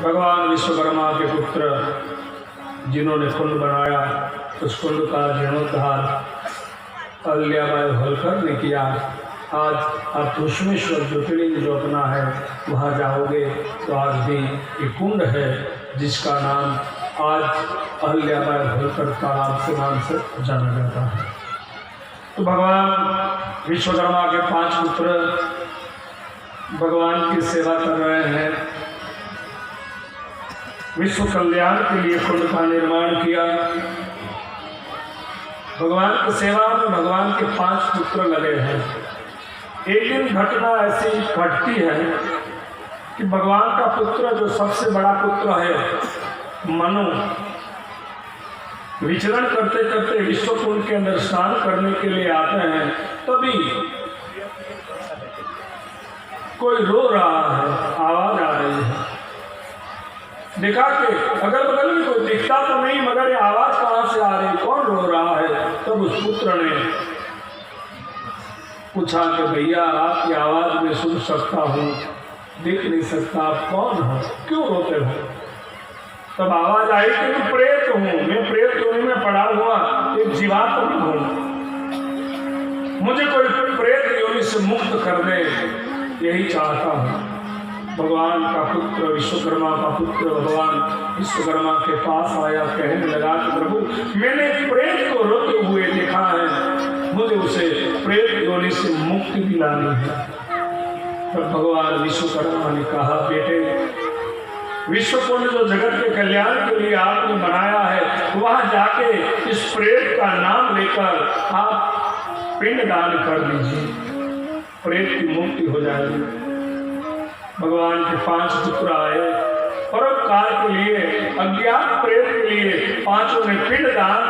भगवान विश्वकर्मा के पुत्र जिन्होंने कुंड बनाया, उस कुंड का जीर्णोद्धार अहल्याबाई होलकर ने किया। आज आप भुष्मेश्वर ज्योतिर्लिंग जो अपना है वहाँ जाओगे तो आज भी एक कुंड है जिसका नाम आज अहल्याबाई होलकर तालाब के नाम से जाना जाता है। तो भगवान विश्वकर्मा के 5 पुत्र भगवान की सेवा कर रहे हैं। विश्व कल्याण के लिए कुंड का निर्माण किया। भगवान की सेवा में भगवान के 5 पुत्र लगे हैं। एक दिन घटना ऐसी घटती है कि भगवान का पुत्र जो सबसे बड़ा पुत्र है मनु, विचरण करते करते विश्व कुंड के अंदर स्नान करने के लिए आते हैं। तभी कोई रो रहा है, आवाज आ रही है। देखा कि अगल बगल में कोई दिखता तो नहीं, मगर ये आवाज कहाँ से आ रही, कौन रो रहा है। तब उस पुत्र ने पूछा कि भैया आपकी आवाज में सुन सकता हूँ, देख नहीं सकता, आप कौन हो, क्यों रोते हो। तब आवाज आई कि मैं प्रेत हूँ, मैं प्रेत योनि में पड़ा हुआ एक जीवात्मा हूँ, मुझे कोई प्रेत योनि से मुक्त कर दे, यही चाहता हूँ। भगवान का पुत्र विश्वकर्मा का पुत्र भगवान विश्वकर्मा के पास आया, कहने लगा कि प्रभु मैंने प्रेत को रोते हुए देखा है, मुझे उसे प्रेत योनि से मुक्ति दिलानी है। तब भगवान विश्वकर्मा ने कहा, बेटे विश्व कुंड जो जगत के कल्याण के लिए आपने बनाया है, वहां जाके इस प्रेत का नाम लेकर आप पिंड दान कर दीजिए, प्रेत की मुक्ति हो जाएगी। भगवान के 5 पुत्र आए, परोपकार के लिए, अज्ञात प्रेत के लिए 5 ने पिंड दान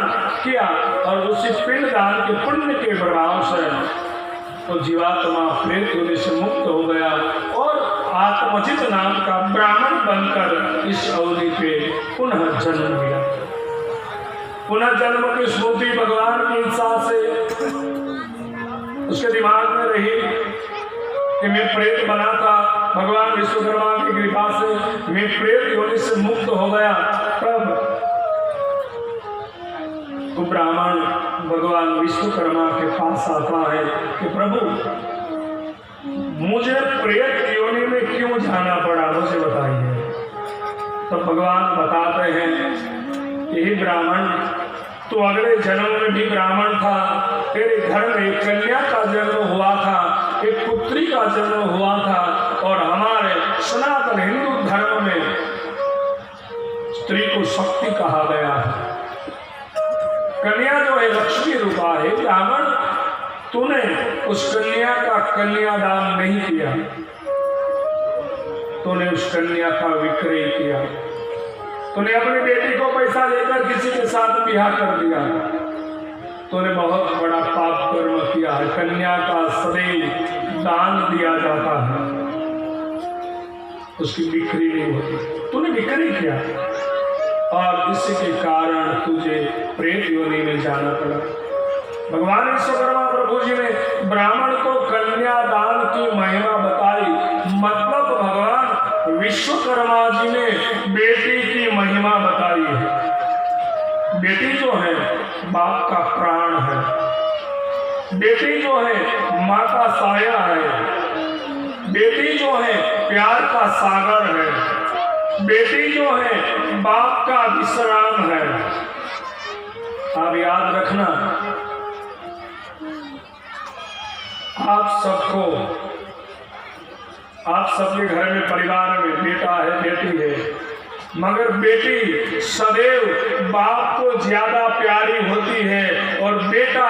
किया और उसी पिंड दान के पुण्य के प्रभाव से तो जीवात्मा प्रेत होने से मुक्त हो गया और आत्मजित नाम का ब्राह्मण बनकर इस अवधि पे पुनः जन्म लिया। पुनः जन्म की स्मृति भगवान की इच्छा से उसके दिमाग में रही कि मैं प्रेत बना था, भगवान विश्वकर्मा की कृपा से मैं प्रेत योनि से मुक्त हो गया। तब तो ब्राह्मण भगवान विश्वकर्मा के पास आता है कि प्रभु मुझे प्रेत योनि में क्यों जाना पड़ा, मुझे बताइए। तो भगवान बताते हैं, यही ब्राह्मण तो अगले जन्म में भी ब्राह्मण था, तेरे घर में कन्या का जन्म हुआ था, एक पुत्री का जन्म हुआ था और हमारे सनातन हिंदू धर्म में स्त्री को शक्ति कहा गया है। कन्या जो है लक्ष्मी रूपा है। ब्राह्मण तूने उस कन्या का कन्यादान नहीं किया, तूने उस कन्या का विक्रय किया, तूने अपनी बेटी को पैसा लेकर किसी के साथ ब्याह कर दिया, तूने बहुत बड़ा पाप कर्म किया है। कन्या का सदैव दान दिया जाता है, उसकी बिक्री नहीं होती, तूने बिक्री किया और इसी के कारण तुझे प्रेत योनि में जाना पड़ा। भगवान विश्वकर्मा प्रभु जी ने ब्राह्मण को कन्यादान की महिमा बताई, मतलब भगवान विश्वकर्मा जी ने बेटी की महिमा बताई है। बेटी जो है बाप का प्राण है, बेटी जो है माँ का साया है, बेटी जो है प्यार का सागर है, बेटी जो है बाप का विश्राम है। आप याद रखना, आप सबके घर में परिवार में बेटा है, बेटी है, मगर बेटी सदैव बाप को ज्यादा प्यारी होती है और बेटा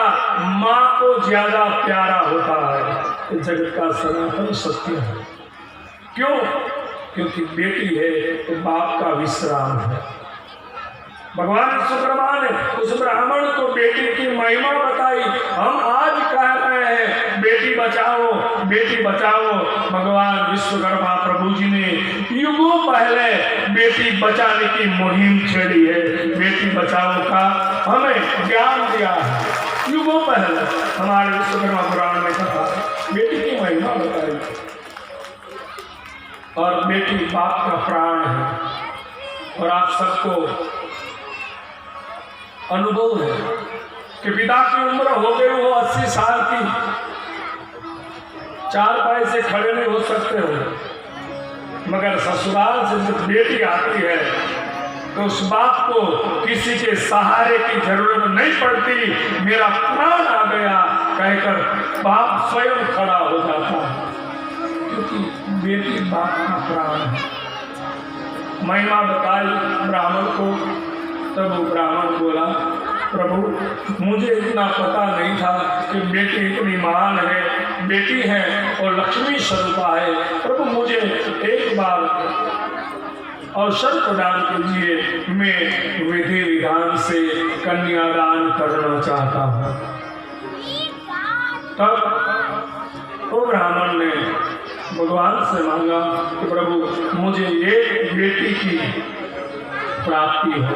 माँ को ज्यादा प्यारा होता है। इस जगत का सनातन सत्य है। क्यों? क्योंकि बेटी है तो बाप का विश्राम है। भगवान विश्वकर्मा ने उस ब्राह्मण को बेटी की महिमा बताई। हम आज कह रहे हैं बेटी बचाओ, बेटी बचाओ। भगवान विश्वकर्मा प्रभु जी ने युगों पहले बेटी बचाने की मुहिम छेड़ी है। बेटी बचाओ का हमें ज्ञान दिया है। युगों पहले हमारे विश्वकर्मा पुराण में कहा, बेटी की महिमा बताई। और बेटी बाप का प्राण है। और आप सबको अनुभव है कि पिता की उम्र हो गई वो 80 साल की, 4 पाए से खड़े नहीं हो सकते हो, मगर ससुराल से जब बेटी आती है तो उस बाप को किसी के सहारे की जरूरत नहीं पड़ती। मेरा प्राण आ गया कहकर बाप स्वयं खड़ा हो जाता है, क्योंकि बेटी बाप का प्राण है। महिमा बताई ब्राह्मण को, तब वो ब्राह्मण बोला, प्रभु मुझे इतना पता नहीं था कि बेटी इतनी महान है, बेटी है और लक्ष्मी स्वरूपा है। प्रभु मुझे एक बार अवसर प्रदान कीजिए, मैं विधि विधान से कन्यादान करना चाहता हूँ। तब वो ब्राह्मण ने भगवान से मांगा कि प्रभु मुझे एक बेटी की प्राप्ति हो,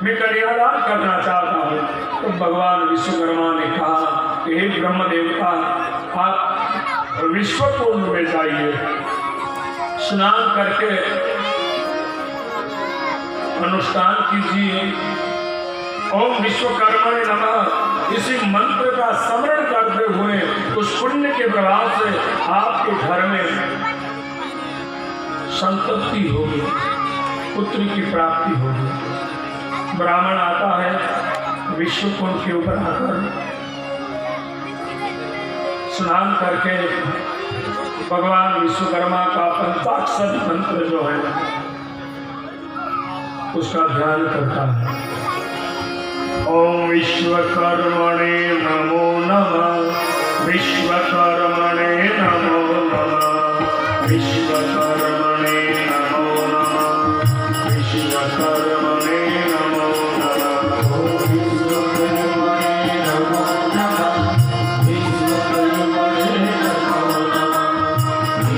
मैं कन्यादान करना चाहता हूँ। तो भगवान विश्वकर्मा ने कहा कि हे ब्रह्म देवता, आप विश्वकुंड में जाइए, स्नान करके अनुष्ठान कीजिए, ओम विश्वकर्मणे नमः इसी मंत्र का स्मरण करते हुए उस पुण्य के प्रभाव से आपके घर में संतति होगी, पुत्र की प्राप्ति होगी। ब्राह्मण आता है, विश्वकुंड के ऊपर आकर स्नान करके भगवान विश्वकर्मा का पंचाक्षर मंत्र जो है उसका ध्यान करता है। ओम विश्वकर्मणे नमो नमः, विश्वकर्मणे नमो नमः, विश्वकर्मणे नमो नमः, विश्वकर्मणे नमो नमः, ओम विश्वकर्मणे नमो नमः,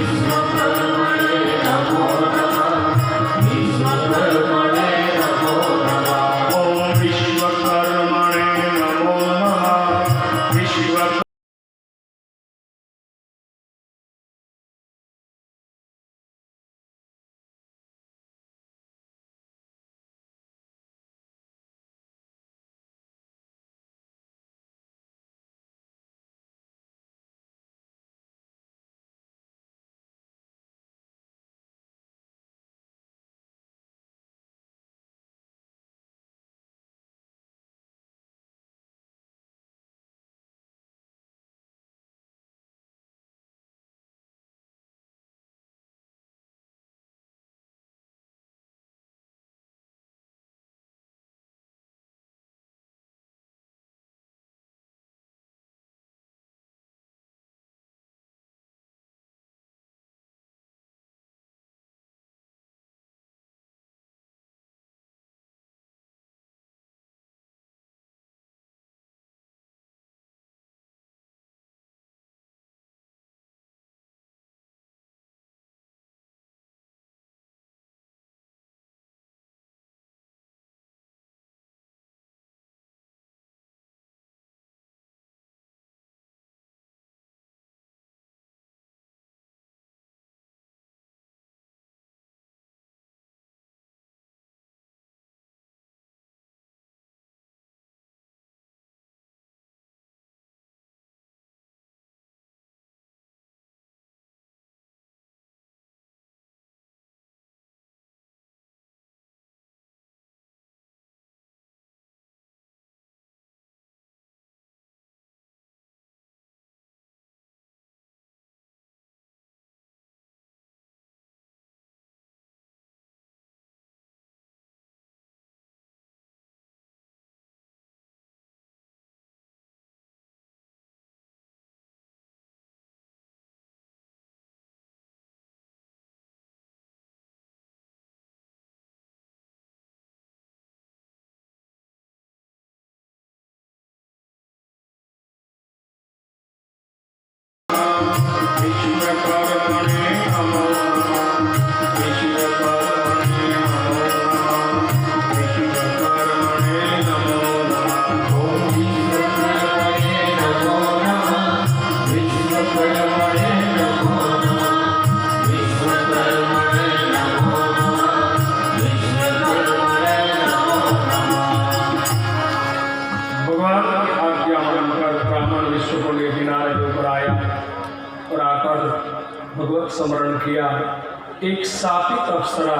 विश्वकर्मणे नमो नमः, विश्वकर्मणे नमो नमः, विश्वकर्मणे स्मरण किया। एक शापित अप्सरा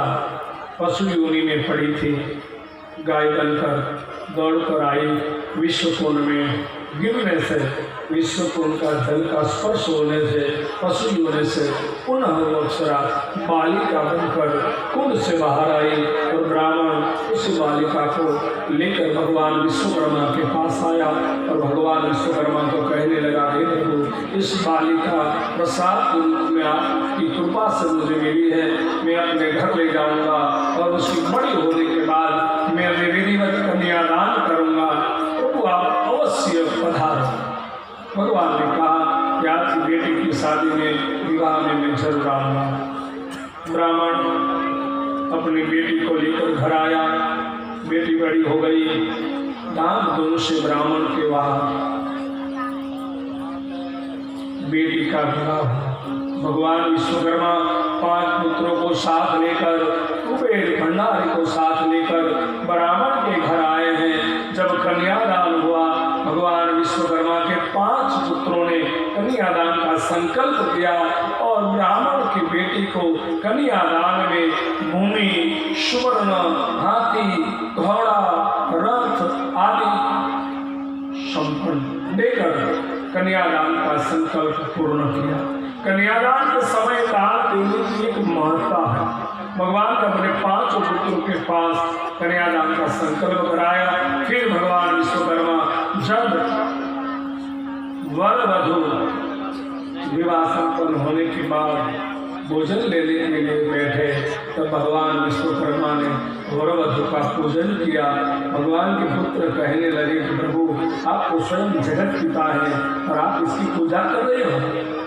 पशु योनि में पड़ी थी, गाय बनकर दौड़कर आई, विश्वकुंड में गिरने से, विश्वकुंड का जल का स्पर्श होने से, पशु योनि से पुनः वो अप्सरा बालिका बनकर कुंड से बाहर आई और ब्राह्मण उस बालिका को लेकर भगवान विश्वकर्मा के पास आया और भगवान विश्वकर्मा को कहने लगा, हे प्रभु, इस बालिका प्रसाद के रूप में आपकी कृपा से मुझे मिली है, मैं अपने घर ले जाऊंगा और उसकी बड़ी होने के बाद मैं विधिवत कन्यादान करूंगा, प्रभु आप अवश्य पधारो। भगवान ने कहा कि आपकी बेटी की शादी में, विवाह में मैं जरूर आऊंगा। ब्राह्मण अपनी बेटी को लेकर घर आया, बेटी बड़ी हो गई, दान दोनों से ब्राह्मण के वहां बेटी का विवाह हुआ। भगवान विश्वकर्मा 5 पुत्रों को साथ लेकर, कुबेर भंडारी को साथ लेकर ब्राह्मण के घर आए हैं। जब कन्यादान हुआ, भगवान विश्वकर्मा के 5 पुत्रों ने कन्यादान का संकल्प किया और ब्राह्मण की बेटी को कन्यादान में भूमि, सुवर्ण, हाथी, घोड़ा, रथ आदि संपन्न देकर कन्यादान का संकल्प पूर्ण किया। कन्यादान के समय दान देने की एक महत्ता है। भगवान ने अपने 5 पुत्रों के पास कन्यादान का संकल्प कराया। फिर भगवान विश्वकर्मा जब वर वधू विवाह संपन्न होने के बाद भोजन लेने के लिए बैठे, तब भगवान विश्वकर्मा ने वर वधू का पूजन किया। भगवान के पुत्र कहने लगे कि प्रभु, आप तो स्वयं जगत पिता हैं और आप इसकी पूजा कर रहे हो।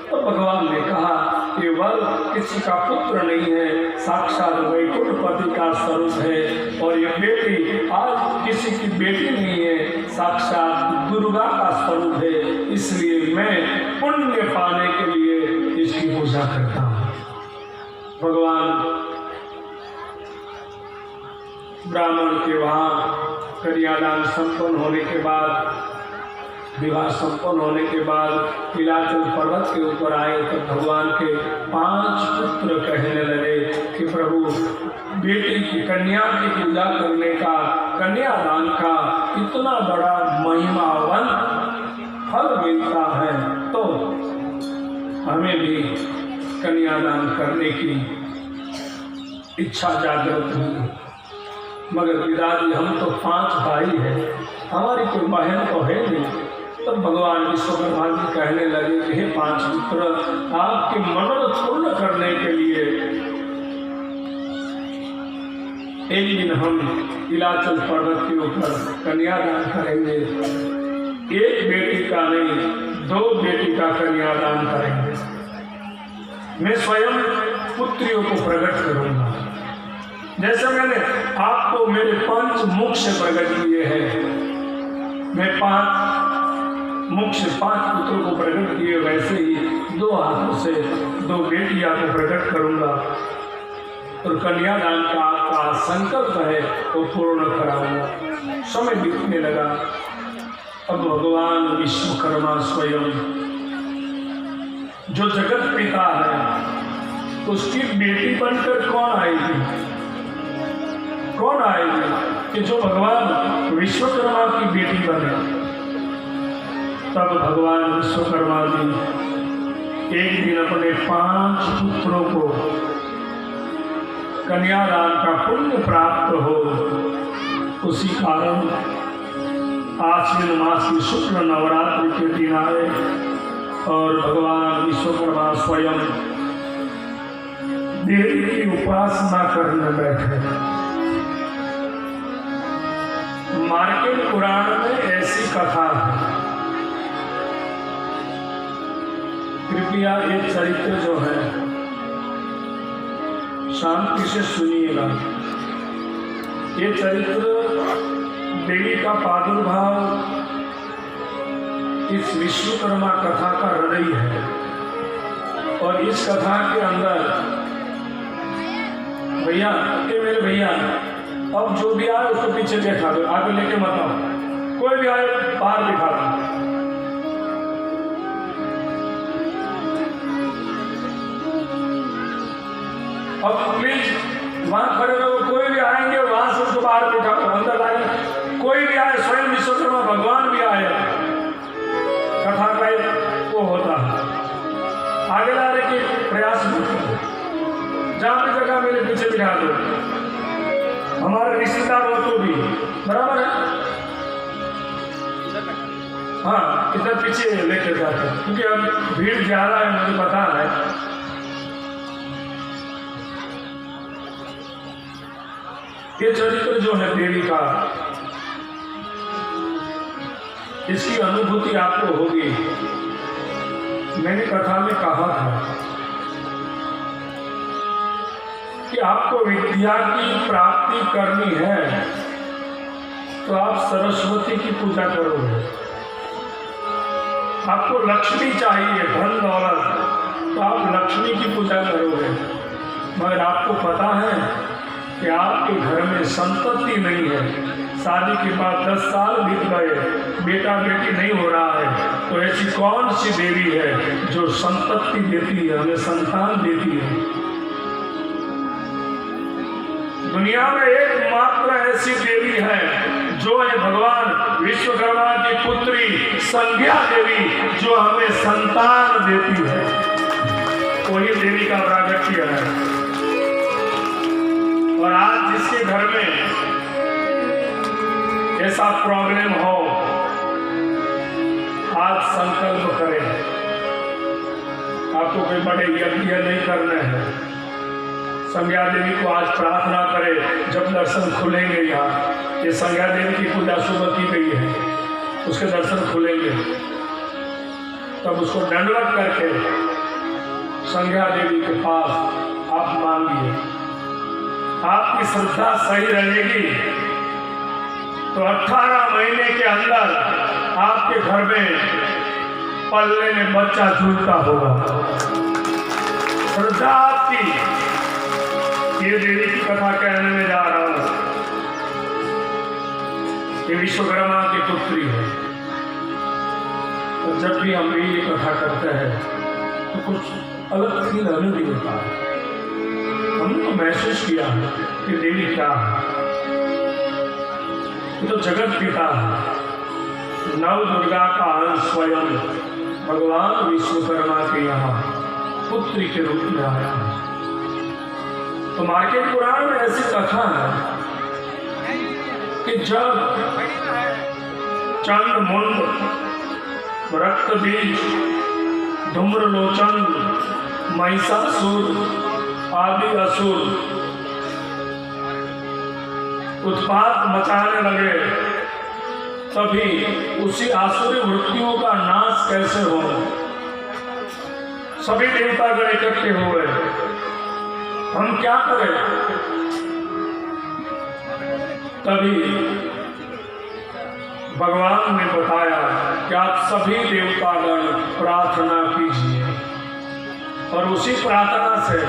तो भगवान ने कहा कि वर किसी का पुत्र नहीं है, साक्षात वैकुंठपति का स्वरूप है, और ये बेटी आज किसी की बेटी नहीं है, साक्षात दुर्गा का स्वरूप है। इसलिए मैं पुण्य पाने के लिए इसकी पूजा करता हूँ। भगवान ब्राह्मण के वहाँ कन्यादान संपन्न होने के बाद, विवाह संपन्न होने के बाद नीलाचल पर्वत के ऊपर आए, तब भगवान के 5 पुत्र कहने लगे कि प्रभु, बेटी की कन्या की पूजा करने का, कन्यादान का इतना बड़ा महिमावन फल मिलता है, तो हमें भी कन्यादान करने की इच्छा जागृत हुई। मगर पिताजी, हम तो 5 भाई हैं, हमारी कोई बहन तो है नहीं। तब भगवान विश्वकर्मा जी कहने लगे कि हे 5 पुत्र, आपके मनोरथ पूर्ण करने के लिए एक दिन हम नीलाचल पर्वत के ऊपर कन्यादान करेंगे। एक बेटी का नहीं, 2 बेटी का कन्यादान करेंगे। मैं स्वयं पुत्रियों को प्रकट करूंगा, जैसे मैंने आपको मेरे 5 मुख से प्रकट किए हैं। मैं 5 मुख से 5 पुत्रों को प्रकट किए, वैसे ही 2 हाथों से 2 बेटियां को प्रकट करूंगा और कन्यादान का आपका संकल्प है वो पूर्ण कराऊंगा। समय बीतने लगा। अब भगवान विश्वकर्मा स्वयं, जो जगत पिता है, उसकी बेटी बनकर कौन आएगी? कौन आएगी कि जो भगवान विश्वकर्मा की बेटी बने? तब भगवान विश्वकर्मा जी एक दिन अपने 5 पुत्रों को कन्यादान का पुण्य प्राप्त हो, उसी कारण आश्विन मास की शुक्ल नवरात्रि के दिन आए और भगवान विश्वकर्मा स्वयं देवी की उपासना करने बैठे। मार्कंडेय पुराण में ऐसी कथा है, कृपया ये चरित्र जो है शांति से सुनिएगा। ये चरित्र देवी का प्रादुर्भाव इस विश्वकर्मा कथा का हृदय है, और इस कथा के अंदर भैया के मेरे भैया, अब जो भी आए उसको पीछे बैठा दो, आगे लेके मत आओ, कोई भी आए बाहर बिठा दो। अब प्लीज वहाँ खड़े रहो, कोई भी आएंगे वहाँ से उसको बाहर बैठा अंदर लाएंगे, कोई भी आए, स्वयं विश्वकर्मा भगवान भी आए, कथा का वो होता है, आगे लाने के प्रयास होते, जहाँ भी जगह मेरे पीछे बिठा दो, हमारे रिश्तेदार हो तो भी बराबर है, हाँ इधर पीछे लेके जाते हैं, क्योंकि अब भीड़ ज्यादा है, मुझे पता है। ये चरित्र जो है देवी का, इसकी अनुभूति आपको होगी। मैंने कथा में कहा था कि आपको विद्या की प्राप्ति करनी है तो आप सरस्वती की पूजा करोगे, आपको लक्ष्मी चाहिए, धन दौलत, तो आप लक्ष्मी की पूजा करोगे। मगर आपको पता है कि आपके घर में संतति नहीं है, शादी के बाद 10 साल बीत गए, बेटा बेटी नहीं हो रहा है, तो ऐसी कौन सी देवी है जो संतति देती है, हमें संतान देती है? दुनिया में एकमात्र ऐसी देवी है जो है भगवान विश्वकर्मा की पुत्री संज्ञा देवी, जो हमें संतान देती है, वही देवी का प्रागट्य है। और आज जिसके घर में ऐसा प्रॉब्लम हो, आज संकल्प करें, आपको कोई बड़े यज्ञ नहीं करने हैं, संज्ञा देवी को आज प्रार्थना करें, जब दर्शन खुलेंगे यहाँ, ये संज्ञा देवी की पूजा सुबह की गई है, उसके दर्शन खुलेंगे, तब उसको दंडवत करके संज्ञा देवी के पास आप मांगिए। आपकी श्रद्धा सही रहेगी तो 18 महीने के अंदर आपके घर में पल्ले में बच्चा झूलता होगा। श्रद्धा आपकी, ये देवी की कथा कहने में जा रहा हूं, ये विश्वकर्मा की पुत्री है। और जब भी हम ये कथा करते हैं तो कुछ अलग फील हमें भी होता है, हमने तो महसूस किया है कि देवी क्या है, ये तो जगत पिता है, नव दुर्गा का अंश स्वयं भगवान विश्वकर्मा के यहाँ पुत्री के रूप में आया है। तो मार्केट पुराण में ऐसी कथा है कि जब चंड मुंड, रक्त बीज, धूम्रलोचन, महिषासुर आदि असुर उत्पात मचाने लगे, तभी उसी आसुरी वृत्तियों का नाश कैसे हो, सभी देवतागण इकट्ठे हुए, हम क्या करें? तभी भगवान ने बताया कि आप सभी देवतागण प्रार्थना कीजिए, और उसी प्रार्थना से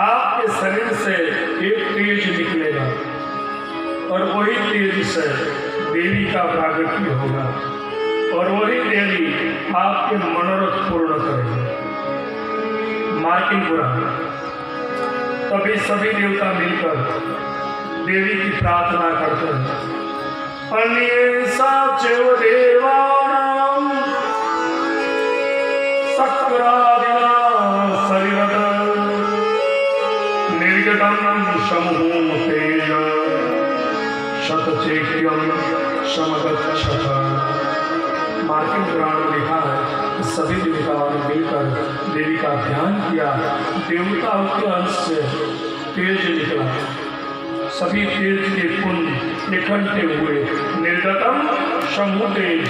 आपके शरीर से एक तेज निकलेगा, और वही तेज से देवी का प्रागट्य होगा, और वही देवी आपके मनोरथ पूर्ण करेगी। मार्किंग पुराण। तभी सभी देवता मिलकर देवी की प्रार्थना करते हैं। अन्ये साचैव देवानां शक्रादिना शरीरद निर्गतं समूह तेज शतचैक्यं समगच्छत। मार्किंग पुराण में लिखा है कि सभी देवताओं ने मिलकर देवी का ध्यान किया, देवताओं के अंश से तेज निकला, सभी तेज के पुण्य इकट्ठे हुए, निर्गतम समूह तेज,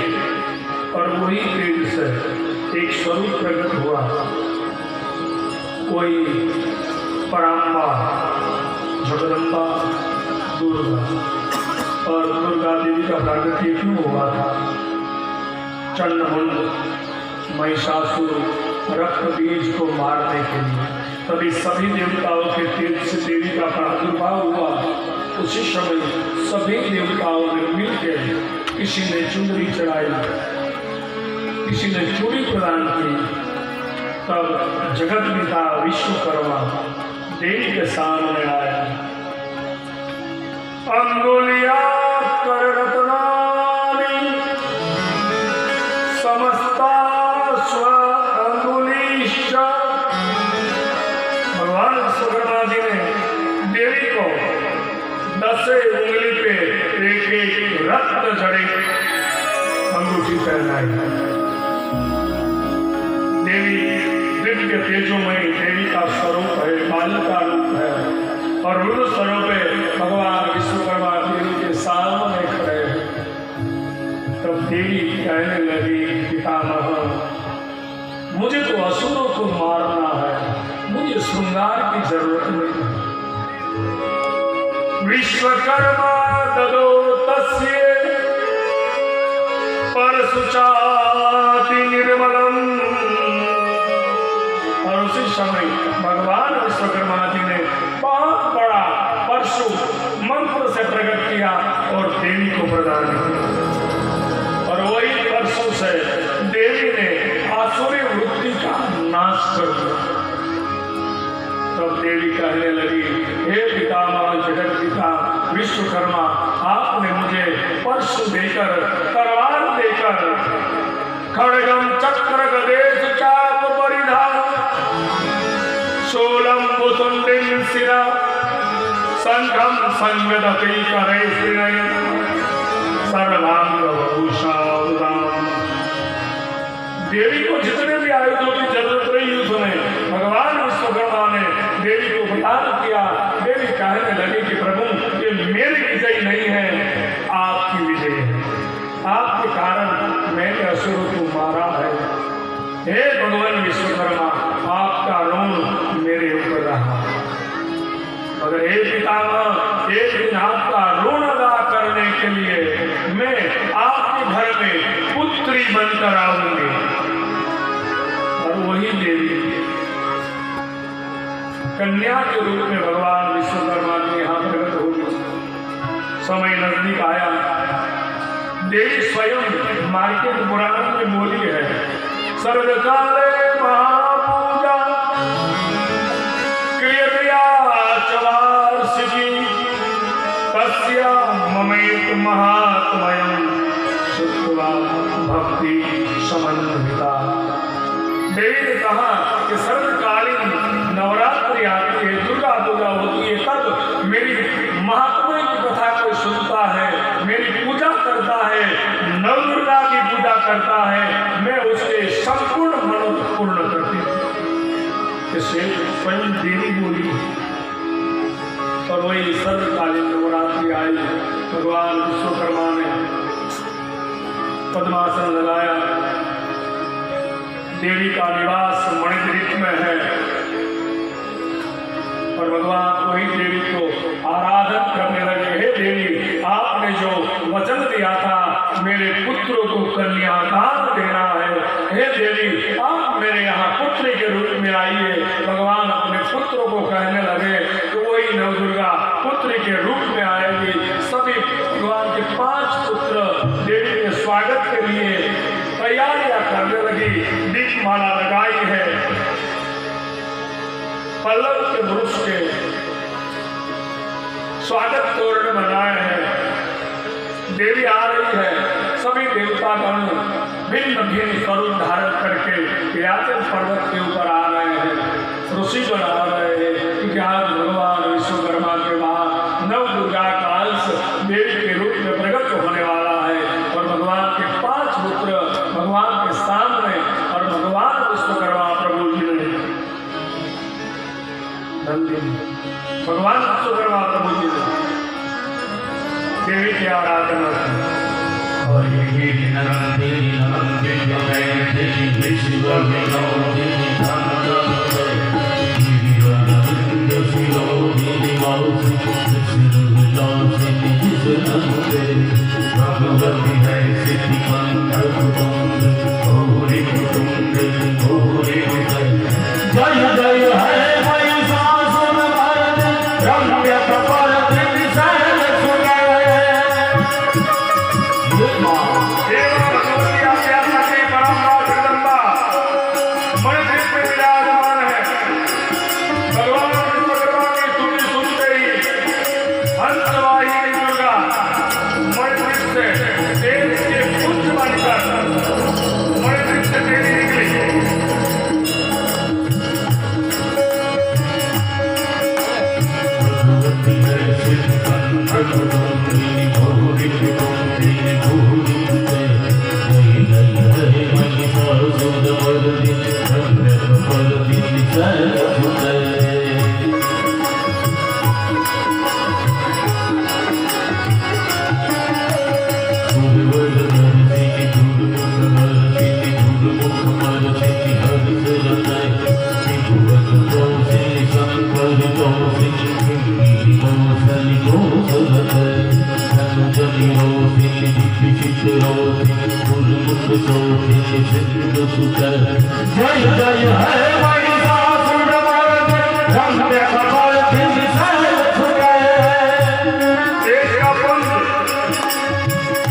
और वही तेज से एक स्वरूप प्रकट हुआ, कोई पराम्बा, जगदम्बा, दुर्गा। और दुर्गा देवी का प्रागट्य क्यों हुआ था? चंडमुंड, महिषासुर, रक्त बीज को मारने के लिए। तभी सभी देवताओं के तेज से देवी का प्रादुर्भाव हुआ। उसी समय सभी देवताओं ने मिलकर, किसी ने चुनरी चढ़ाई, किसी ने चूड़ी प्रदान की, तब जगत पिता विश्वकर्मा देवी के सामने आया। अंगुलिया कर रत्नानि समस्ता स्व अंगुलीश्च। भगवान विश्वकर्मा जी ने देवी को 10 उंगली पे एक एक रत्न जड़े अंगूठी पहनाई। देवी दिव्य तेजोमयी देवी का स्वरूप है, बाल का रूप है और रुद्र स्वरूप है। भगवान विश्वकर्मा देवी के सामने खड़े हैं। तब देवी कहने लगी, पितामह मुझे तो असुरों को मारना है, मुझे श्रृंगार की जरूरत नहीं। विश्वकर्मा ददो तस्य परशुचाति निर्मलम। और उसी समय भगवान विश्वकर्मा जी ने बहुत बड़ा परशु मंत्र से प्रकट किया और देवी को प्रदान किया। और वही परशु से देवी ने आसुरी वृत्ति का नाश कर दिया। तब देवी कहने लगी, हे पितामह जगत पिता विश्वकर्मा, आपने मुझे परशु देकर, तलवार देकर, खड्गम चक्र गदेश चाप परिधान शूलम कुसुंडिम शिरा संघम संगदति करे श्रीनय सर्वांग भूषाउदाम। देवी को जितने भी आयुधों की जरूरत रही युद्ध में भगवान विश्वकर्मा ने देवी को प्रदान किया। देवी कहने लगी कि प्रभु ये मेरी विजय नहीं है, आपकी विजय है। आपके कारण मैंने असुरों को मारा है। हे भगवान विश्वकर्मा, आपका ऋण मेरे ऊपर रहा। अगर हे पितामह, एक दिन आपका ऋण अदा करने के लिए मैं आपके घर में पुत्री बनकर आऊंगी। और वही देवी कन्या के रूप में भगवान विश्वकर्मा के यहाँ प्रकट हो गई। समय नजदीक आया। देवी स्वयं मार्केट पुराण में बोली है, सर्वकाले महापूजा क्रियया च वार्षिकी तस्या ममेत महात्मयं शुद्ध्वा भक्ति समन्विता। देवी ने कहा कि सर्वकालीन नवरात्रि आती है, दुर्गा पूजा होती है, तब मेरी महात्मा की कथा कोई सुनता है, मेरी पूजा करता है, नवदुर्गा की पूजा करता है, मैं उसके संपूर्ण मनोरथ पूर्ण करती हूँ। इसे स्वयं देवी बोली। और वही सर्वकालीन नवरात्रि आई। भगवान विश्वकर्मा ने पद्मासन लगाया। देवी का निवास मणिद्वीप में है और भगवान वही देवी को आराधन करने लगे। हे देवी, आपने जो वचन दिया था मेरे पुत्रों को कन्यादान देना है, हे देवी आप मेरे यहाँ पुत्री के रूप में आइए। भगवान अपने पुत्रों को कहने लगे तो वही नवदुर्गा पुत्री के रूप में आएगी। सभी भगवान के 5 पुत्र देवी के स्वागत के लिए तैयारियां करने लगी। दीपमाला लगाई है, पल्लव के वृक्ष के स्वागत तोरण बनाए हैं। देवी आ रही है। सभी देवतागण भिन्न भिन्न स्वरूप धारण करके याचन पर्वत के ऊपर आ रहे हैं। ऋषिगण आ रहे हैं क्योंकि आज भगवान विश्वकर्मा के बाद नव दुर्गा का अंश देवी के रूप में प्रकट होने वाला है। और भगवान के 5 पुत्र भगवान के सामने और भगवान विश्वकर्मा प्रभु जी ने भगवान विश्वकर्मा प्रभु जी ने देवी की आराधना की। और ये नमस्ते नमस्ते नमस्ते विश्व में नमस्ते नमस्ते जीवन शिरो निवासी भगवती है सिद्धि मंत्र कुटुंब भोरे कुटुंब भोरे जय जय है महिषासुर मर्दनि रम्य कपाल त्रिशैल सुगय। मणिद्वीप में विराजमान है। भगवान विश्वकर्मा सिद्धि कंठ कुटुंबिनी गौरी कुटुंबिनी भूरि सुते जय जय जय महिषासुरमर्दिनी रम्यकपर्दिनी शैलसुते जय जय है महिषासुरमर्दिनी रम्यकपर्दिनी शैलसुते देश का पुंज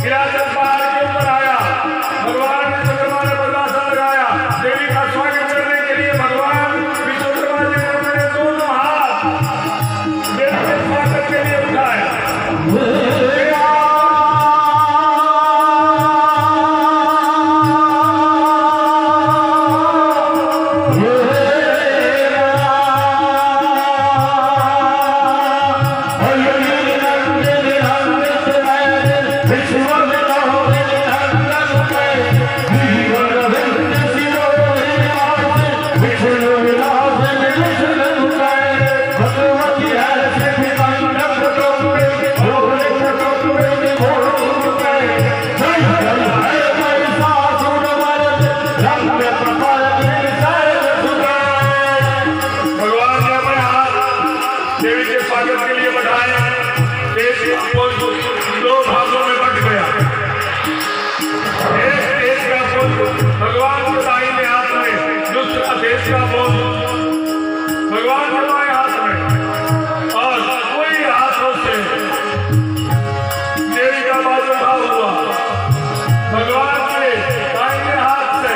गिराजन पहाड़ के ऊपर आया। भगवान विश्वकर्मा ने बरदासा लगाया। देवी का स्वागत करने के लिए भगवान विश्वकर्मा जी ने अपने दोनों हाथ देवी के स्वागत के लिए उठाए। देवी के स्वागत के लिए बढ़ाए। देश दो भागों में बंट गया। एक देश का पुंज भगवान के दाहिने हाथ में, दूसरा देश का पुंज भगवान के बाएं हाथ में, और कोई हाथों से देवी का प्रादुर्भाव हुआ। भगवान के दाहिने हाथ से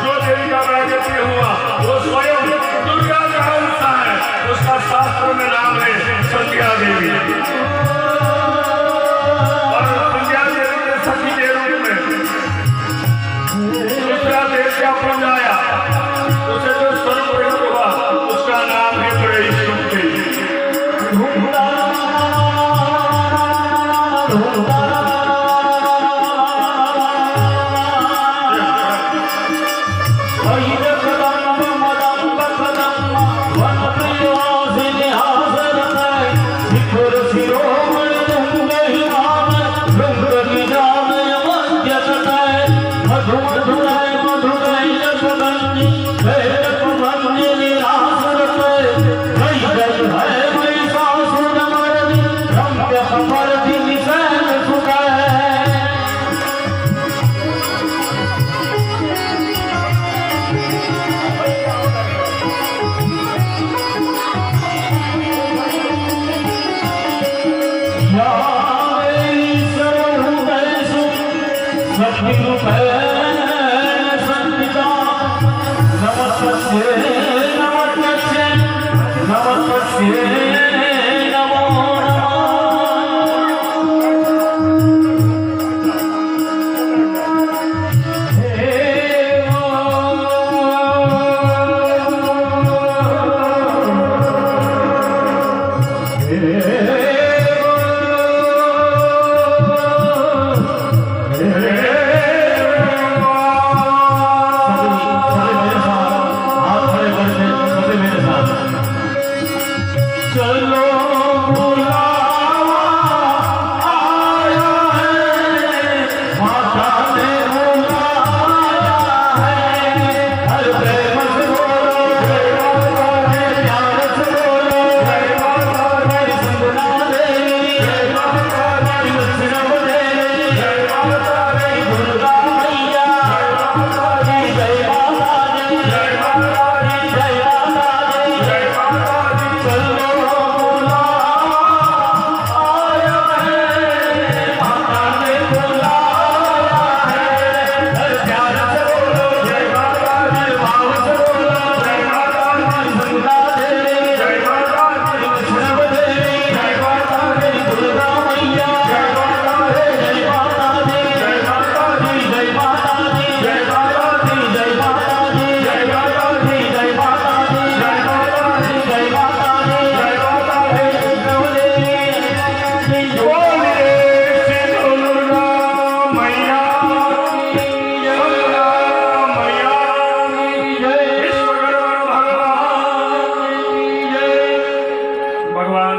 जो देवी का प्रागट्य हुआ वो स्वयं दुर्गा का अंश है। उसका शास्त्र में नाम है संध्या देवी, और संध्या देवी के सखी के रूप में दूसरा देश का पुंज आया। उसे जो स्वरूप प्रकट हुआ उसका नाम है बड़ी शक्ति।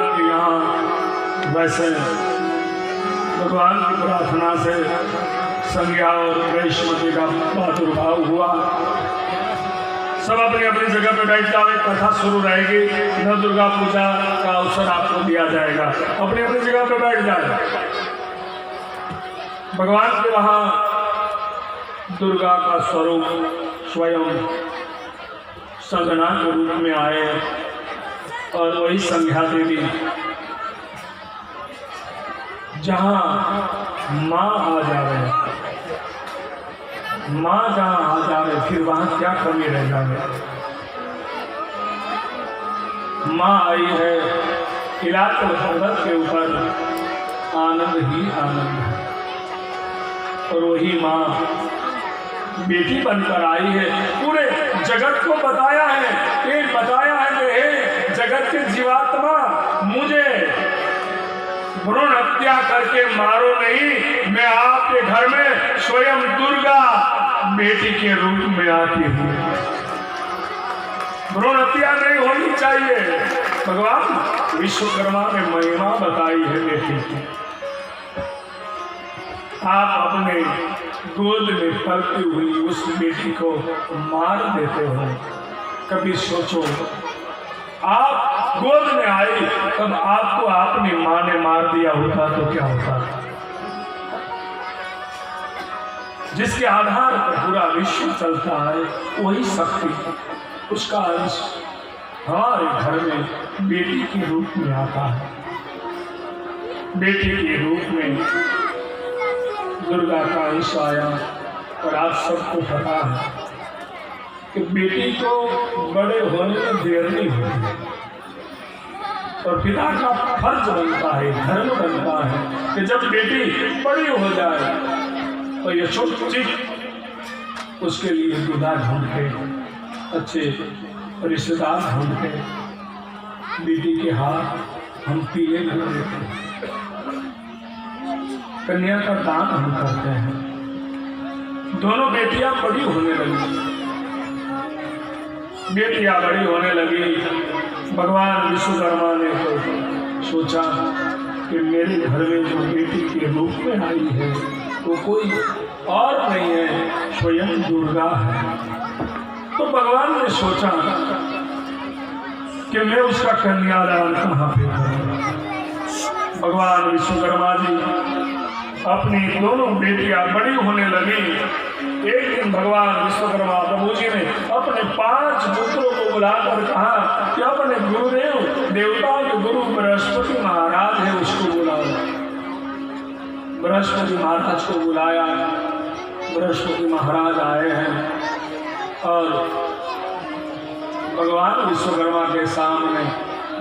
के यहाँ वैसे भगवान की प्रार्थना से संज्ञा और वैष्णवी का प्रादुर्भाव हुआ। सब अपनी अपनी जगह पे बैठ जाओ, कथा शुरू रहेगी, न दुर्गा पूजा का अवसर आपको दिया जाएगा। अपनी अपनी जगह पे बैठ जाए। भगवान के वहाँ दुर्गा का स्वरूप स्वयं संगना के रूप में आए और वही संध्या देवी जहाँ माँ आ जावे, माँ जहाँ आ जावे फिर वहाँ क्या कमी रह जावे। माँ आई है, इलाके पर्वत के ऊपर आनंद ही आनंद है। और वही माँ बेटी बनकर आई है, पूरे जगत को बताया है, एक बताया है कि हे जगत के जीवात्मा, मुझे भ्रूण हत्या करके मारो नहीं, मैं आपके घर में स्वयं दुर्गा बेटी के रूप में आती हूँ। भ्रूण हत्या नहीं होनी चाहिए। भगवान विश्वकर्मा ने महिमा बताई है बेटी की। आप अपने गोद में पलती हुई उस बेटी को मार देते हो। कभी सोचो, आप गोद में आई तब आपको आपने माँ ने मार दिया होता तो क्या होता। जिसके आधार पर पूरा विश्व चलता है वही शक्ति, उसका अंश हमारे घर में बेटी के रूप में आता है। बेटी के रूप में दुर्गा का अंश आया। और आप सबको पता है कि बेटी को बड़े होने में देर नहीं होती और पिता का फर्ज बनता है, धर्म बनता है कि जब बेटी बड़ी हो जाए तो ये छोटी उसके लिए दूल्हा ढूंढते, अच्छे रिश्तेदार ढूंढते, बेटी के हाथ हम पीले कर देते, कन्या का दान हम करते हैं। दोनों बेटियां बड़ी होने लगी, बेटियां बड़ी होने लगी। भगवान विश्वकर्मा ने तो सोचा कि मेरे घर में जो बेटी के रूप में आई है वो कोई और नहीं है, स्वयं दुर्गा है। तो भगवान ने सोचा कि मैं उसका कन्यादान कहाँ पे करूँ। भगवान विश्वकर्मा जी अपनी दोनों बेटियां बड़ी होने लगी। एक दिन भगवान विश्वकर्मा प्रभु जी ने अपने 5 पुत्रों को बुलाकर कहा कि अपने गुरुदेव, देवताओं के गुरु बृहस्पति महाराज है, उसको बुलाओ। बृहस्पति महाराज को बुलाया। बृहस्पति महाराज आए हैं और भगवान विश्वकर्मा के सामने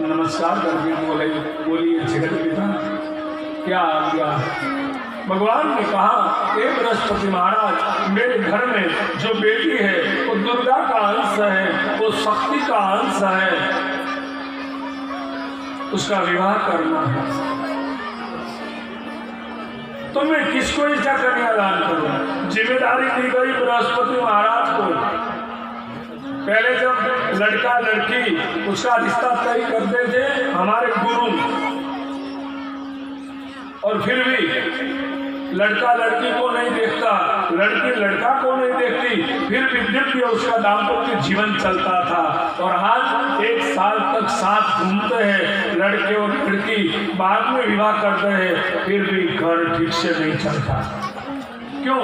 नमस्कार करके बोलिए जगत पिता क्या आज्ञा। भगवान ने कहा, हे बृहस्पति महाराज, मेरे घर में जो बेटी है वो दुर्गा का अंश है, वो शक्ति का अंश है, उसका विवाह करना है। तो मैं किसको इसका कन्यादान करूं? जिम्मेदारी दी गई बृहस्पति महाराज को। पहले जब लड़का लड़की उसका रिश्ता तय करते थे हमारे गुरु, और फिर भी लड़का लड़की को नहीं देखता, लड़की लड़का को नहीं देखती, फिर भी दिव्य उसका दाम्पत्य जीवन चलता था। और आज 1 साल तक साथ घूमते हैं लड़के और लड़की, बाद में विवाह करते हैं, फिर भी घर ठीक से नहीं चलता। क्यों?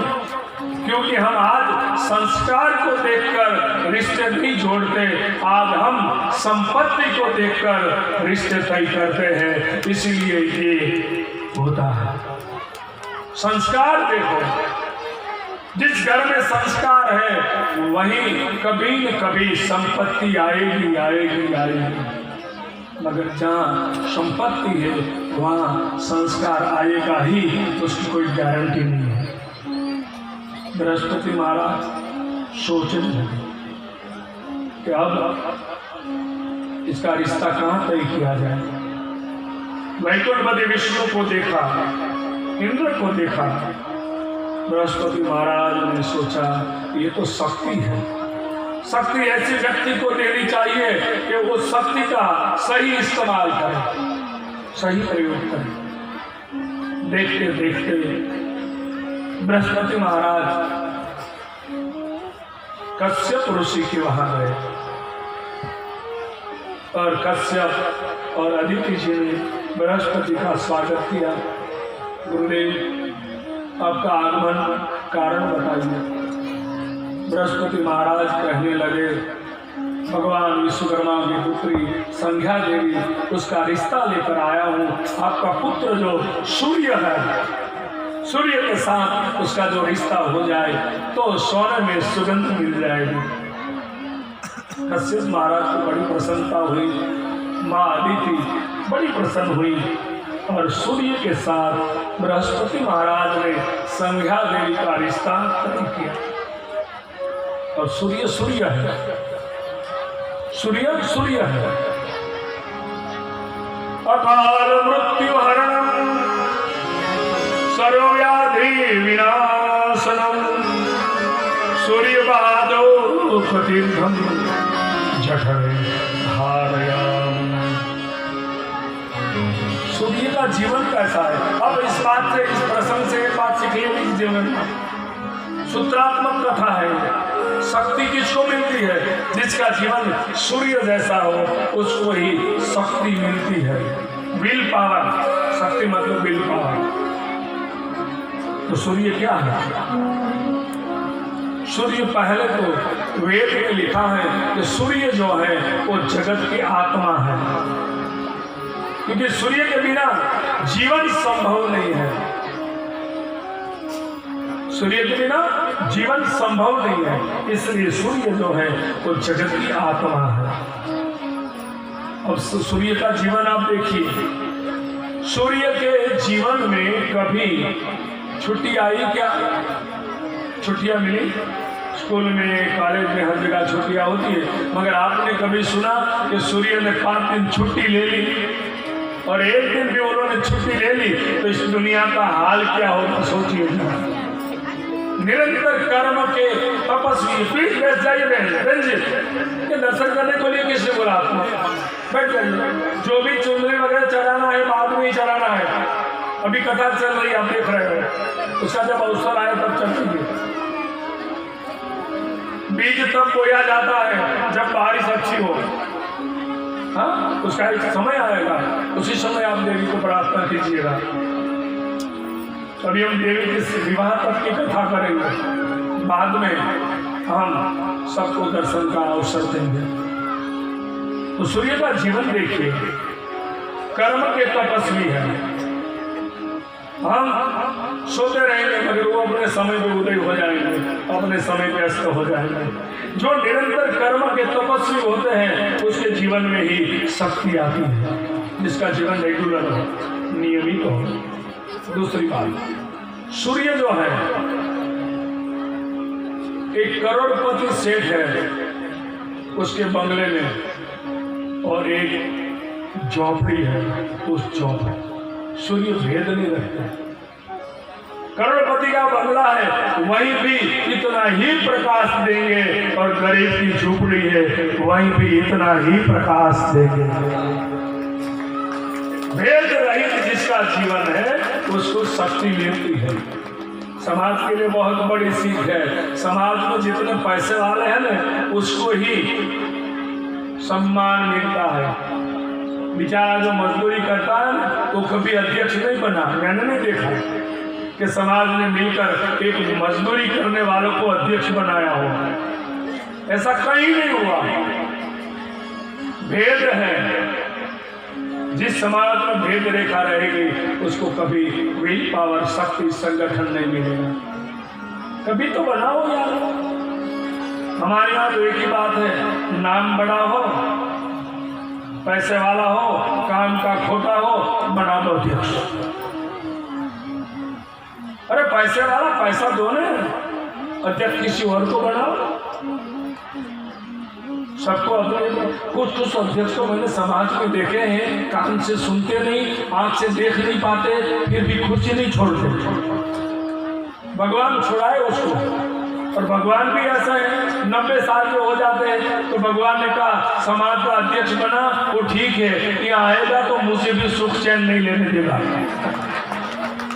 क्योंकि हम आज संस्कार को देखकर रिश्ते नहीं जोड़ते, आज हम संपत्ति को देखकर रिश्ते तय करते हैं। इसीलिए ये होता है। संस्कार देखो, जिस घर में संस्कार है वहीं कभी न कभी संपत्ति आएगी आएगी आएगी, मगर जहाँ संपत्ति है वहाँ संस्कार आएगा ही, तो उसकी कोई गारंटी नहीं है। बृहस्पति महाराज सोचने लगे कि अब इसका रिश्ता कहाँ तय किया जाए। वैकुंठपति विष्णु को देखा, इंद्र को देखा। बृहस्पति महाराज ने सोचा ये तो शक्ति है, शक्ति ऐसे व्यक्ति को देनी चाहिए कि वो शक्ति का सही इस्तेमाल करे। सही प्रयोग करें। देखते देखते बृहस्पति महाराज कश्यप ऋषि के वहां गए और कश्यप और अदिति जी ने बृहस्पति का स्वागत किया। गुरुदेव, आपका आगमन कारण बताइए। बृहस्पति महाराज कहने लगे, भगवान विश्वकर्मा की पुत्री संध्या देवी, उसका रिश्ता लेकर आया हूँ। आपका पुत्र जो सूर्य है, सूर्य के साथ उसका जो रिश्ता हो जाए तो सोने में सुगंध मिल जाएगी। कश्यप महाराज को बड़ी प्रसन्नता हुई, माँ अदिति बड़ी प्रसन्न हुई और सूर्य के साथ बृहस्पति महाराज ने संध्या देवी का रिश्ता तय किया। और सूर्य सूर्य है, सूर्य सूर्य है। अकाल मृत्यु हरणम सर्वव्याधि विनाशनम सूर्यपादो तीर्थम जठरे धारयाम। सूर्य का जीवन कैसा है? अब इस बात से, इस प्रसंग से एक बात सीखिए इस जीवन में। सूत्रात्मक कथा है। शक्ति किसको मिलती है? जिसका जीवन सूर्य जैसा हो, उसको ही शक्ति मिलती है। विल पावर, शक्ति मतलब विल पावर। तो सूर्य क्या है? सूर्य पहले तो वेद में लिखा है कि सूर्य जो है वो जगत की आत्मा है, क्योंकि सूर्य के बिना जीवन संभव नहीं है। सूर्य के बिना जीवन संभव नहीं है, इसलिए सूर्य जो है वो जगत की आत्मा है। अब सूर्य का जीवन आप देखिए। सूर्य के जीवन में कभी छुट्टी आई क्या? छुट्टियां मिली? स्कूल में, कॉलेज में, हर जगह छुट्टियां होती है, मगर आपने कभी सुना कि सूर्य ने 5 दिन छुट्टी ले ली? और एक दिन भी उन्होंने छुट्टी ले ली तो इस दुनिया का हाल क्या होगा सोचिए। निरंतर कर्म के तपस्वी, प्लीज बैठ जाइए बहन जी, ये दर्शन करने के लिए किसने बोला आपको? बैठ जाइए। जो भी चुनरी वगैरह चढ़ाना है बाद में ही चढ़ाना है। अभी कथा चल रही, आप देख रहे हो, उसका जब अवसर आया तब चढ़ेंगे। बीज तब बोया जाता है जब बारिश अच्छी हो। हाँ, उसका एक समय आएगा, उसी समय आप देवी को प्रार्थना कीजिएगा। अभी हम देवी के विवाह तक की कथा करेंगे, बाद में हम सबको दर्शन का अवसर देंगे। तो सूर्य का जीवन देखिए, कर्म के तपस्वी है। हम सोते रहेंगे मगर वो अपने समय पे उदय हो जाएंगे, अपने समय पे अस्त हो जाएंगे। जो निरंतर कर्म के तपस्वी होते हैं उसके जीवन में ही शक्ति आती है, जिसका जीवन रेगुलर हो, नियमित हो। दूसरी बात, सूर्य जो है एक करोड़पति सेठ है, उसके बंगले में और एक झोपड़ी है, उस झोपड़ी सूर्य भेद नहीं रखते। करोड़पति का बंगला है, वहीं भी इतना ही प्रकाश देंगे, और गरीब की झोपड़ी है, वहीं भी इतना ही प्रकाश देंगे। भेद रहित जिसका जीवन है उसको शक्ति मिलती है। समाज के लिए बहुत बड़ी सीख है। समाज में जितने पैसे वाले हैं ना, उसको ही सम्मान मिलता है। बेचारा जो मजदूरी करता है ना, वो कभी अध्यक्ष नहीं बना। मैंने नहीं देखा कि समाज ने मिलकर एक मजदूरी करने वालों को अध्यक्ष बनाया हो। ऐसा कहीं नहीं हुआ। भेद है। जिस समाज में भेद रेखा रहेगी उसको कभी विल पावर, शक्ति, संगठन नहीं मिलेगा। कभी तो बनाओ यार। हमारे यहाँ तो एक ही बात है, नाम बड़ा हो, पैसे वाला हो, काम का खोटा हो, बना दो अध्यक्ष। अरे पैसे वाला पैसा दो ने, अध्यक्ष किसी और को बनाओ। सबको अपने कुछ अध्यक्ष को मैंने समाज में देखे हैं, कान से सुनते नहीं, आंख से देख नहीं पाते, फिर भी कुर्सी नहीं छोड़ते। भगवान छुड़ाए उसको, और भगवान भी ऐसा है, 90 साल के हो जाते हैं तो भगवान ने कहा समाज का अध्यक्ष बना वो ठीक है, यहाँ आएगा तो मुझे भी सुख चैन नहीं लेने देगा,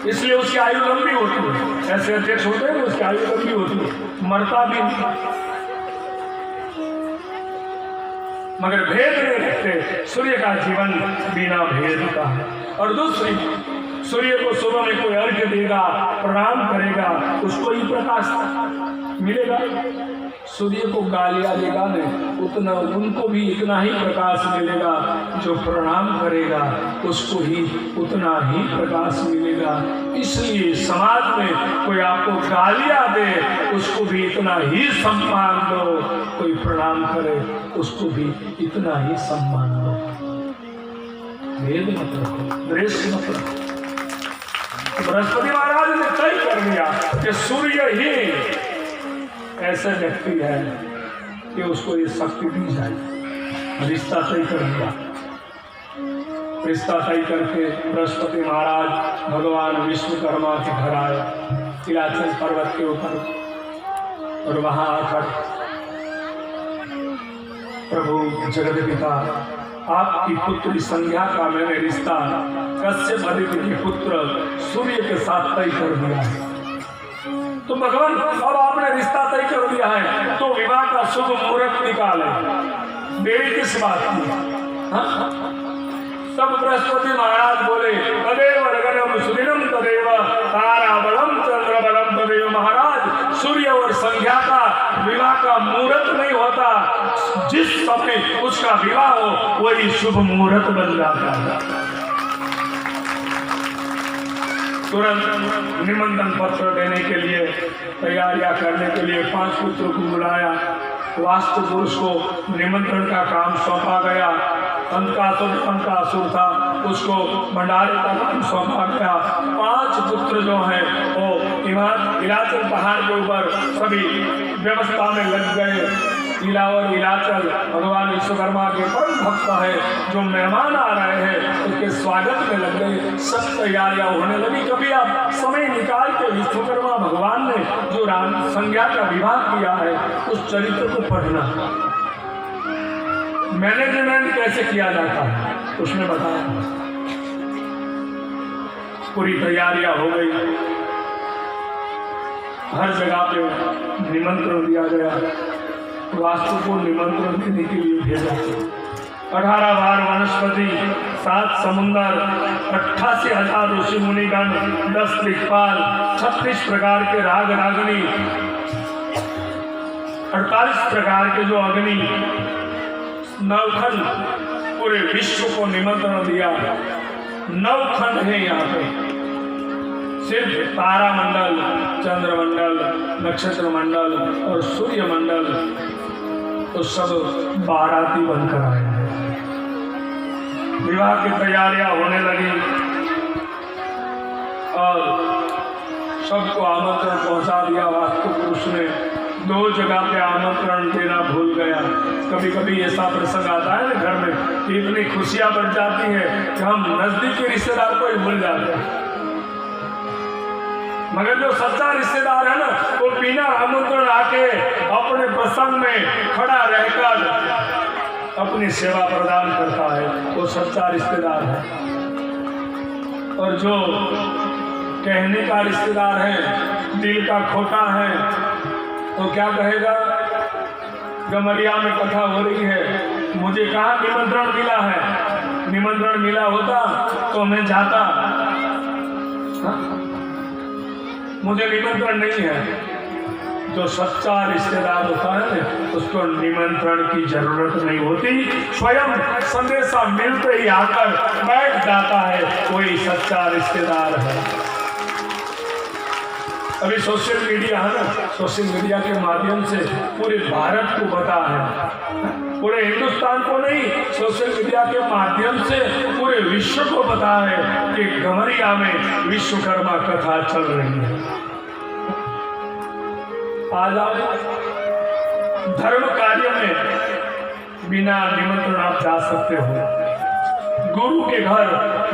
इसलिए उसकी आयु लंबी होती है। ऐसे अध्यक्ष होते हैं उसकी आयु लंबी होती है, मरता भी नहीं, मगर भेद नहीं रखते। सूर्य का जीवन बिना भेद का है। और दूसरी, सूर्य को सुबह में कोई अर्घ्य देगा, प्रणाम करेगा, उसको ही प्रकाश मिलेगा। सूर्य को गालियां देगा नहीं, उतना उनको भी इतना ही प्रकाश मिलेगा। जो प्रणाम करेगा उसको ही उतना ही प्रकाश मिलेगा। इसलिए समाज में कोई आपको गालियां दे उसको भी इतना ही सम्मान दो, कोई प्रणाम करे उसको भी इतना ही सम्मान दो। भेद मत रखो, द्वेष मत रखो। बृहस्पति महाराज ने तय कर दिया कि सूर्य ही ऐसा व्यक्ति है कि उसको ये शक्ति दी जाए। रिश्ता तय कर दिया। रिश्ता तय करके बृहस्पति महाराज भगवान विश्वकर्मा के घर आए नीलाचल पर्वत के ऊपर, और वहां आकर प्रभु जगत पिता आपकी पुत्री संध्या का मैंने रिश्ता कश्यप आदित्य के पुत्र सूर्य के साथ तय कर दिया है। तो भगवान अब आपने रिश्ता तय कर दिया है तो विवाह का शुभ मुहूर्त निकाले, देरी किस बात की? तब बृहस्पति महाराज बोले तदेव रगनम सुदिनम तदेव ताराबलम चंद्रबलम तदेव। महाराज सूर्य और संध्या का विवाह का मुहूर्त नहीं होता, जिस समय उसका विवाह हो वही शुभ मुहूर्त बन जाता है। तुरंत निमंत्रण पत्र देने के लिए तैयारियां करने के लिए 5 पुत्रों को बुलाया। वास्तु पुरुष को निमंत्रण का काम सौंपा गया। अंकासुर था, उसको भंडारे का काम सौंपा गया। 5 पुत्र जो हैं वो नीलाचल पहाड़ के ऊपर सभी व्यवस्था में लग गए। नीला और नीलाचल भगवान विश्वकर्मा के परम भक्त है, जो मेहमान आ रहे हैं उसके स्वागत में लग गए। सब तैयारियां होने लगी। कभी आप समय निकाल के विश्वकर्मा भगवान ने जो राम संज्ञा का विवाह किया है उस चरित्र को पढ़ना, मैनेजमेंट कैसे किया जाता है उसमें बताया। पूरी तैयारियां हो गई, हर जगह पे निमंत्रण दिया गया। वास्तु को निमंत्रण देने के लिए भेजा। 18 बार वनस्पति, 7 समुंदर, 88,000 ऋषि मुनिगण, 10 दिक्पाल, 36 प्रकार के राग रागनी, 48 प्रकार के जो अग्नि, 9 खंड पूरे विश्व को निमंत्रण दिया। 9 खंड है यहाँ पे। सिर्फ तारा मंडल, चंद्र मंडल, नक्षत्र मंडल और सूर्य मंडल तो सब बाराती बनकर आएंगे। विवाह की तैयारियां होने लगी और सबको आमंत्रण पहुंचा दिया। वास्तु पुरुष ने 2 जगह पे आमंत्रण देना भूल गया। कभी कभी ऐसा प्रसंग आता है ना घर में कि इतनी खुशियां बढ़ जाती हैं कि हम नजदीकी रिश्तेदार को ही भूल जाते हैं। मगर जो सच्चा रिश्तेदार है ना वो बिना आमंत्रण आके अपने प्रसंग में खड़ा रहकर अपनी सेवा प्रदान करता है, वो सच्चा रिश्तेदार है। और जो कहने का रिश्तेदार है, दिल का खोटा है, तो क्या कहेगा? गमरिया में कथा हो रही है, मुझे कहाँ निमंत्रण मिला है? निमंत्रण मिला होता तो मैं जाता, मुझे निमंत्रण नहीं है। जो सच्चा रिश्तेदार होता है ना उसको निमंत्रण की जरूरत नहीं होती, स्वयं संदेशा मिलते ही आकर बैठ जाता है, वही सच्चा रिश्तेदार है। अभी सोशल मीडिया है ना, सोशल मीडिया के माध्यम से पूरे भारत को पता है, पूरे हिंदुस्तान को नहीं, सोशल मीडिया के माध्यम से पूरे विश्व को पता है कि गमरिया में विश्वकर्मा कथा चल रही है। आज आप धर्म कार्य में बिना निमंत्रण आप जा सकते हो, गुरु के घर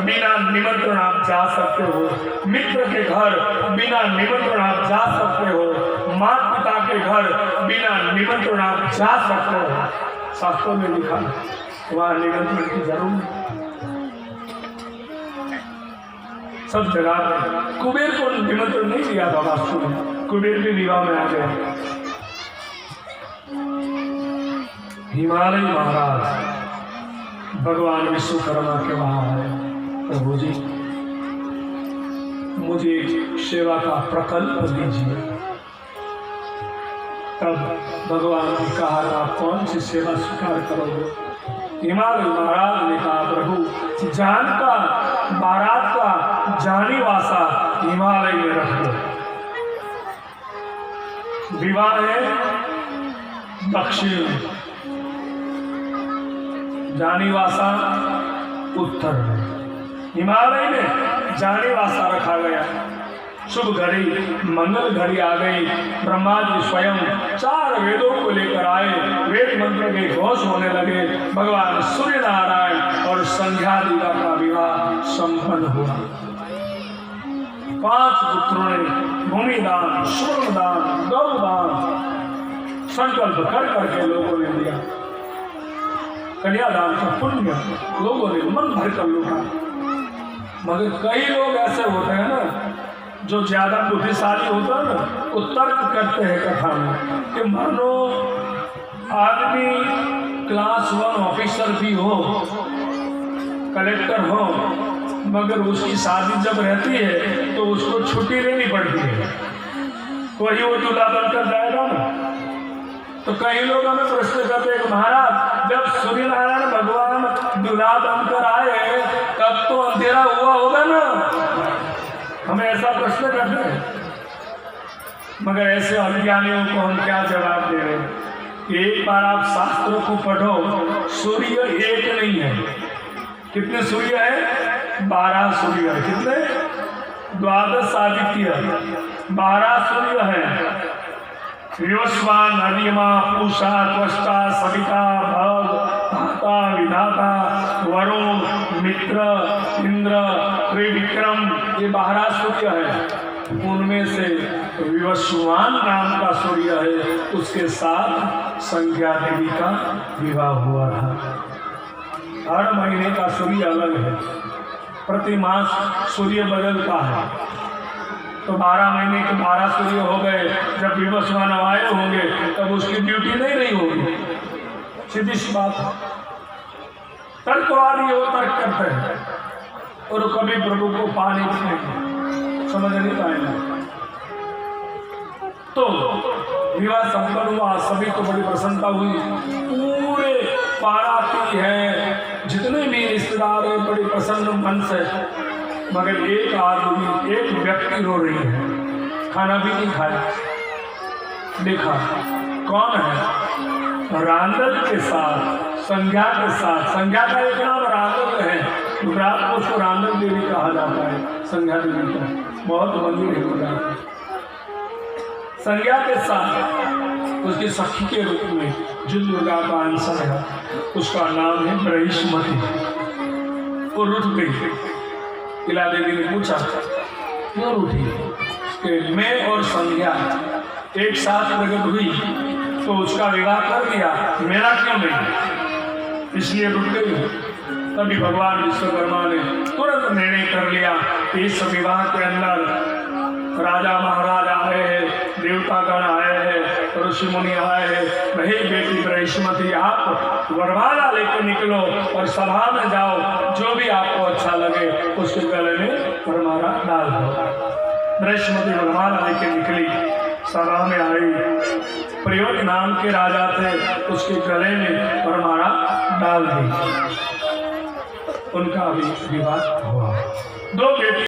बिना निमंत्रण आप जा सकते हो, मित्र के घर बिना निमंत्रण आप जा सकते हो, माता पिता के घर बिना निमंत्रण आप जा सकते हो, शास्त्रों में लिखा है, वहां निमंत्रण की जरूरत नहीं। सब जगह कुबेर को निमंत्रण नहीं दिया था वास्तु में, कुबेर भी विवाह में आ गए। हिमालय महाराज भगवान विश्वकर्मा के वहां आए, प्रभु जी मुझे सेवा का प्रकल्प दीजिए। तब भगवान ने कहा आप कौन सी सेवा स्वीकार करोगे? हिमालय महाराज ने कहा प्रभु जान का बारात का जानी वासा हिमालय में रख दो। विवाह है दक्षिण, जानी वासा उत्तर में, हिमालय में जानी वासा रखा गया। शुभ घड़ी मंगल घड़ी आ गई। ब्रह्मा जी स्वयं 4 वेदों को लेकर आए, वेद मंत्र के घोष होने लगे। भगवान सूर्य नारायण और संध्या देवी का विवाह संपन्न हुआ। 5 पुत्रों ने भूमिदान, स्वर्ण गौदान संकल्प कर करके लोगों ने दिया। कन्यादान का पुण्य लोगों ने मन भर कर लूटा। मगर कई लोग ऐसे होते हैं ना जो ज्यादा बुद्धिशाली होता है ना, वो तर्क करते हैं कथा में कि मानो आदमी क्लास 1 ऑफिसर भी हो, कलेक्टर हो, मगर उसकी शादी जब रहती है तो उसको छुट्टी लेनी पड़ती है, वही वो दूल्हा बनकर जाएगा ना। तो कई लोग हमें प्रश्न करते हैं महाराज जब सूर्य नारायण भगवान दूल्हा बनकर आए तब तो अंधेरा हुआ होगा ना, हमें ऐसा प्रश्न करते हैं। मगर ऐसे अज्ञानियों को हम क्या जवाब दे रहे हैं? एक बार आप शास्त्रों को पढ़ो, सूर्य एक नहीं है। कितने सूर्य है? 12 सूर्य है। कितने? 12 आदित्य, 12 सूर्य है। विवस्वान, अधिमा, पूषा, त्वष्टा, सविता, भग, धाता, विधाता, वरुण, मित्र, इंद्र, त्रिविक्रम, ये 12 सूर्य है। उनमें से विवस्वान नाम का सूर्य है, उसके साथ संध्या देवी का विवाह हुआ था। हर महीने का सूर्य अलग है, प्रति मास सूर्य बदलता है। तो 12 महीने के 12 सूर्य हो गए। जब विवस्वान आए होंगे तब उसकी ड्यूटी नहीं रही होगी। सीधी सी बात है। तर्कवादी वो तर्क करते हैं और कभी प्रभु को पा नहीं पाएंगे, समझ नहीं पाएंगे। तो विवाह संपन्न हुआ, सभी को बड़ी प्रसन्नता हुई। पूरे बाराती हैं, जितने भी रिश्तेदार हैं बड़ी प्रसन्न मन से। मगर एक आदमी, एक व्यक्ति रो रही है, खाना भी नहीं खाया। देखा कौन है? रांदल के साथ, संध्या के साथ। संध्या का एक नाम रांदल है, गुजरात में उसको रांदल देवी कहा जाता है। संध्या देवी का बहुत मंदिर है गुजरात। संध्या के साथ उसकी सखी के रूप में जो दुर्गा का अंश है, उसका नाम है बृहस्पति। वो रुठ गई। इला देवी ने पूछा क्यों रूठी? कि मैं और संध्या एक साथ प्रकट हुई तो उसका विवाह कर दिया, मेरा क्यों नहीं? इसलिए रुक गई। तभी भगवान विश्वकर्मा ने तुरंत निर्णय कर लिया कि इस विवाह के अंदर राजा महाराज आए हैं, देवतागण आए हैं, ऋषि मुनि आए हैं, वही बेटी बृहस्पति आप वरमाला लेकर निकलो और सभा में जाओ, जो भी आपको अच्छा लगे उसके गले में वरमाला डाल दो। बृहस्पति वरमाला लेकर निकली, सभा में आई। प्रयोग नाम के राजा थे, उसके गले में वरमाला डाल दी। उनका भी विवाह हुआ। 2 बेटी